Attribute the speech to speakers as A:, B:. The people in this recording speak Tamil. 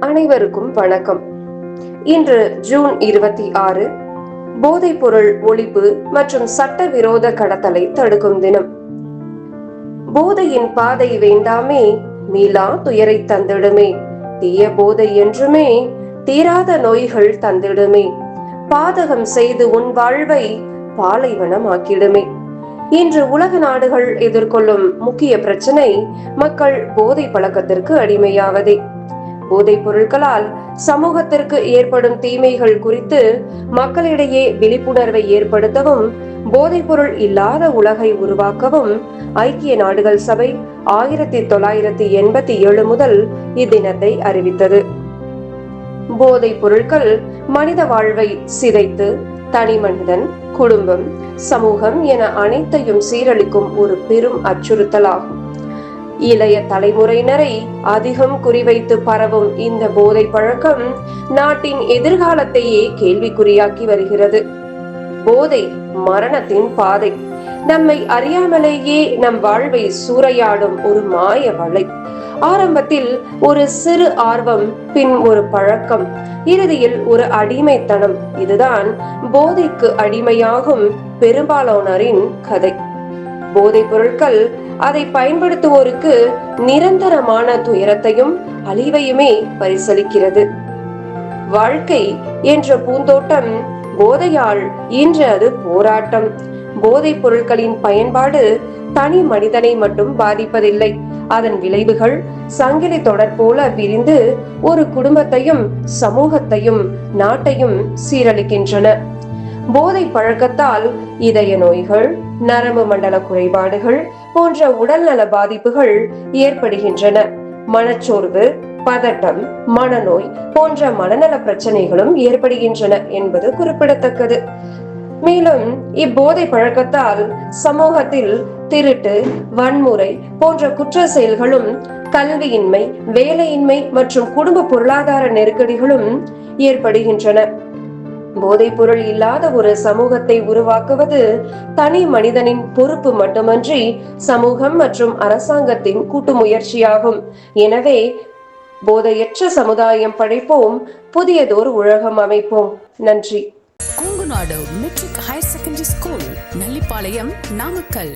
A: அனைவருக்கும் வணக்கம். இன்று ஜூன் 26 போதைப் பொருள் ஒழிப்பு மற்றும் சட்டவிரோத கடத்தலை தடுக்கும் தினம். போதையின் பாதை வேண்டாமே, மீளா துயரை தந்திடுமே, தீய போதை என்றுமே தீராத நோய்கள் தந்திடுமே, பாதகம் செய்து உன் வாழ்வை பாலைவனமாக்கிடுமே. இன்று உலக நாடுகள் எதிர்கொள்ளும் முக்கிய பிரச்சனை மக்கள் போதை பழக்கத்திற்கு அடிமையாவதே. போதைப் பொருட்களால் சமூகத்திற்கு ஏற்படும் தீமைகள் குறித்து மக்களிடையே விழிப்புணர்வை ஏற்படுத்தவும், போதைப் பொருள் இல்லாத உலகை உருவாக்கவும் ஐக்கிய நாடுகள் சபை 1987 முதல் இத்தினத்தை அறிவித்தது. போதைப் பொருட்கள் மனித வாழ்வை சிதைத்து தனி மனிதன், குடும்பம், சமூகம் என அனைத்தையும் சீரழிக்கும் ஒரு பெரும் அச்சுறுத்தலாகும். இளைய தலைமுறையினரை அதிகம் குறிவைத்து பரவும் இந்த போதை பழக்கம் நாட்டின் எதிர்காலத்தையே கேள்விக்குறியாக்கி வருகிறது. போதை மரணத்தின் பாதை. நம்மை அறியாமலேயே நம் வாழ்வை சூறையாடும் ஒரு மாய வலை. ஆரம்பத்தில் ஒரு சிறு ஆர்வம், பின் ஒரு பழக்கம், இறுதியில் ஒரு அடிமைத்தனம். இதுதான் போதைக்கு அடிமையாகும் பெரும்பாலானோரின் கதை. போதைப் பொருட்கள் அதை பயன்படுத்துவோருக்கு நிரந்தரமான துயரத்தையும் அழிவையுமே பரிசளிக்கிறது. வாழ்க்கை என்ற பூந்தோட்டம் போதையால் இன்று அது போராட்டம். போதைப் பொருட்களின் பயன்பாடு தனி மனிதனை மட்டும் பாதிப்பதில்லை, அதன் விளைவுகள் சங்கிலி தொடர் போல விரிந்து ஒரு குடும்பத்தையும் சமூகத்தையும் நாட்டையும் சீரழிக்கின்றன. போதை பழக்கத்தால் இதய நோய்கள், நரம்பு மண்டல குறைபாடுகள் போன்ற உடல்நல பாதிப்புகள் ஏற்படுகின்றன. மனச்சோர்வு, பதட்டம், மனநோய் போன்ற மனநல பிரச்சனைகளும் ஏற்படுகின்றன என்பது குறிப்பிடத்தக்கது. மேலும் இப்போதை பழக்கத்தால் சமூகத்தில் திருட்டு, வன்முறை போன்ற குற்ற செயல்களும், கல்வியின்மை, வேலையின்மை மற்றும் குடும்ப பொருளாதார நெருக்கடிகளும் ஏற்படுகின்றன. போதைப் பொருள் இல்லாத ஒரு சமூகத்தை உருவாக்குவது தனி மனிதனின் பொறுப்பு மட்டுமன்றி சமூகம் மற்றும் அரசாங்கத்தின் கூட்டு முயற்சியாகும். எனவே போதையற்ற சமுதாயம் படைப்போம், புதியதோர் உலகம் அமைப்போம். நன்றி.
B: Kongunadu matric higher secondary school, Nallipalayam, Namakkal.